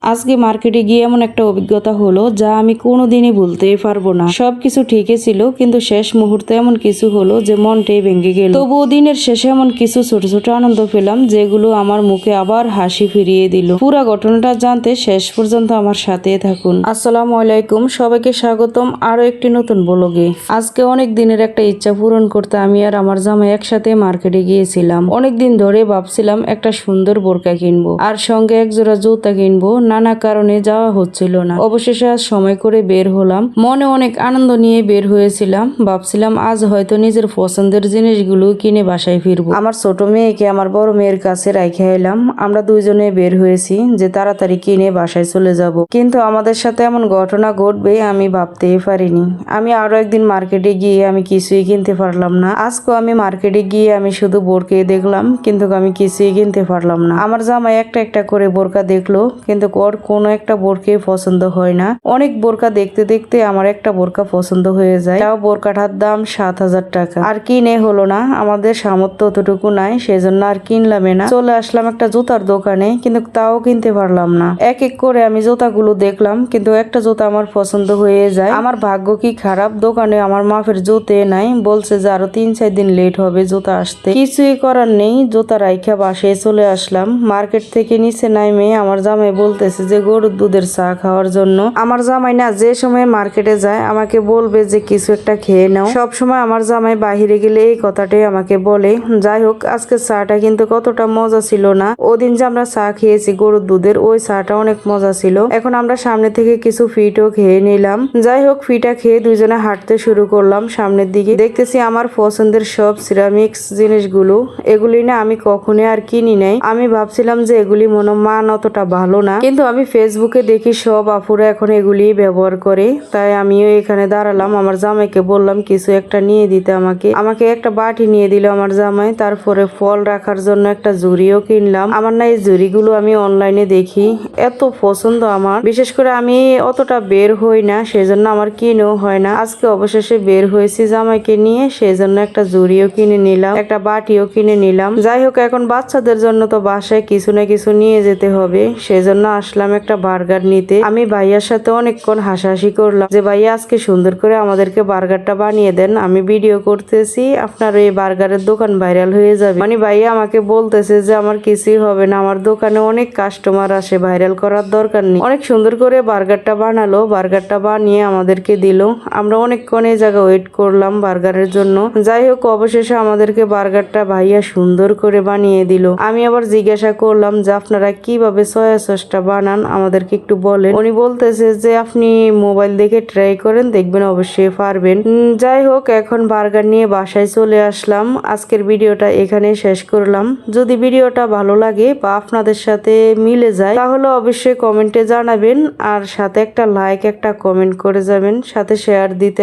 আজকে মার্কেটে গিয়ে এমন একটা অভিজ্ঞতা হলো যা আমি কোনোদিনই ভুলতেই পারবো না। সবকিছু ঠিকই ছিল, কিন্তু শেষ মুহূর্তে এমন কিছু হলো যে মনটাই ভেঙে গেল। তবুও দিনের শেষে এমন কিছু ছোট ছোট আনন্দ পেলাম যেগুলো আমার মুখে আবার হাসি ফিরিয়ে দিল। পুরো ঘটনাটা জানতে শেষ পর্যন্ত আমার সাথে থাকুন। আসসালামু আলাইকুম, সবাইকে স্বাগতম আরো একটি নতুন ব্লগে। আজকে অনেক দিনের একটা ইচ্ছা পূরণ করতে আমি আর আমার জামাই একসাথে মার্কেটে গিয়েছিলাম। অনেকদিন ধরে ভাবছিলাম একটা সুন্দর বোরকা কিনবো আর সঙ্গে এক জোড়া জুতা কিনবো। নানা কারণে যাওয়া হচ্ছিল না। অবশেষে আজ সময় করে বের হলাম। মনে অনেক আনন্দ নিয়ে বের হয়েছিলাম। ভাবছিলাম আজ হয়তো নিজের পছন্দের জিনিসগুলো কিনে বাসায় ফিরবো। আমার ছোট মেয়েকে আমার বড় মেয়ের কাছে রাইখে এলাম। আমরা দুইজনে বের হয়েছি যে তাড়াতাড়ি কিনে বাসায় চলে যাব, কিন্তু আমাদের সাথে এমন ঘটনা ঘটবে আমি ভাবতেই পারিনি। আমি আরো একদিন মার্কেটে গিয়ে আমি কিছুই কিনতে পারলাম না। আজকেও আমি মার্কেটে গিয়ে আমি শুধু বোরকা দেখলাম, কিন্তু আমি কিছুই কিনতে পারলাম না। আমার জামাই একটা একটা করে বোরকা দেখলো, কিন্তু ওর কোনো একটা বোরকাই পছন্দ হয় না। অনেক বোরকা দেখতে দেখতে আমার একটা বোরকা পছন্দ হয়ে যায়। তাও বোরকাটার দাম 7,000 টাকা। আর কিনে হলো না, আমাদের সামর্থ্য অতটুকু নাই, সেজন্য আর কিনলামই না। চলে আসলাম একটা জুতার দোকানে, কিন্তু তাও কিনতে পারলাম না। এক এক করে আমি জুতাগুলো দেখলাম, কিন্তু একটা জুতা আমার পছন্দ হয়ে যায়। আমার ভাগ্য কি খারাপ, দোকানে আমার মাপের জুতে নাই। বলছে যে আরো 3-4 দিন লেট হবে জুতা আসতে। কিছুই করার নেই, জুতা রাইখা বাসায় চলে আসলাম। মার্কেট থেকে নিচে নামে আমার জামাই বলতেছে যে গরুর দুধের চা খাওয়ার জন্য। আমার জামাই না যে সময় মার্কেটে যায় আমাকে বলবে যে কিছু একটা খেয়ে নাও। সব সময় আমার জামাই বাহিরে গেলে এই কথাটাই আমাকে বলে। যাই হোক, আজকে চাটা কিন্তু কতটা মজা ছিল না। ওদিন যে আমরা চা খেয়েছি গরুর দুধের, ওই চাটা অনেক মজা ছিল। এখন আমরা সামনে থেকে কিছু ফিটও খেয়ে নিলাম। যাই হোক, ফিটা খেয়ে দুইজনে হাঁটতে শুরু করলাম সামনের দিকে। দেখতেছি আমার পছন্দের সব সিরামিক্স জিনিসগুলো, এগুলি না আমি কখনোই আর কিনি নাই। আমি ভাবছিলাম যে এগুলি মান অতটা ভালো না, কিন্তু আমি ফেসবুকে দেখি সব আপুরা এখন এগুলি ব্যবহার করে, তাই আমিও এখানে দাঁড়ালাম। আমার জামাইকে বললাম কিছু একটা নিয়ে দিতে আমাকে একটা বাটি নিয়ে দিল আমার জামাই। তারপরে ফল রাখার জন্য একটা ঝুড়িও কিনলাম। আমার না এই ঝুড়িগুলো আমি অনলাইনে দেখি, এত পছন্দ আমার। বিশেষ করে আমি অতটা বের হই না, সেজন্য আমার কিনেও হয় না। আজকে অবশেষে বের হয়েছি জামাইকে নিয়ে, সেজন্য একটা ঝুড়িও কিনে নিলাম, একটা বাটিও কিনে নিলাম। যাই হোক, এখন বাচ্চাদের জন্য তো বাসায় কিছু না কিছু নিয়ে যেতে হবে, সেজন্য আসলাম একটা বার্গার নিতে। আমি ভাইয়ার সাথে অনেকক্ষণ হাসাহাসি করলাম যে ভাইয়া আজকে সুন্দর করে আমাদেরকে বার্গারটা বানিয়ে দেন, আমি ভিডিও করতেছি, আপনার এই বার্গারের দোকান ভাইরাল হয়ে যাবে। মানে ভাইয়া আমাকে বলতেছে যে আমার কিছুই হবে না, আমার দোকানে অনেক কাস্টমার আসে, ভাইরাল করার দরকার নেই। অনেক সুন্দর করে বার্গারটা বানালো, বার্গারটা বানিয়ে আমাদেরকে দিল। আমরা অনেকক্ষণ এই জায়গায় ওয়েট করলাম বার্গারের জন্য। যাই হোক, অবশেষে আমাদেরকে বার্গারটা ভাইয়া সুন্দর করে বানিয়ে দিল। আমি আবার জিজ্ঞাসা করলাম যে আপনারা কিভাবে সয়া সসটা বানান আমাদেরকে একটু বলেন। উনি বলতেছে যে আপনি মোবাইল দেখে ট্রাই করেন, দেখবেন অবশ্যই পারবেন। যাই হোক, এখন বার্গার নিয়ে বাসায় চলে আসলাম। আজকের ভিডিওটা এখানে শেষ করলাম। যদি ভিডিওটা ভালো লাগে বা আপনাদের সাথে মিলে যায় তাহলে অবশ্যই কমেন্টে জানাবেন, আর সাথে একটা লাইক একটা কমেন্ট করে যাবেন, সাথে শেয়ার দিতে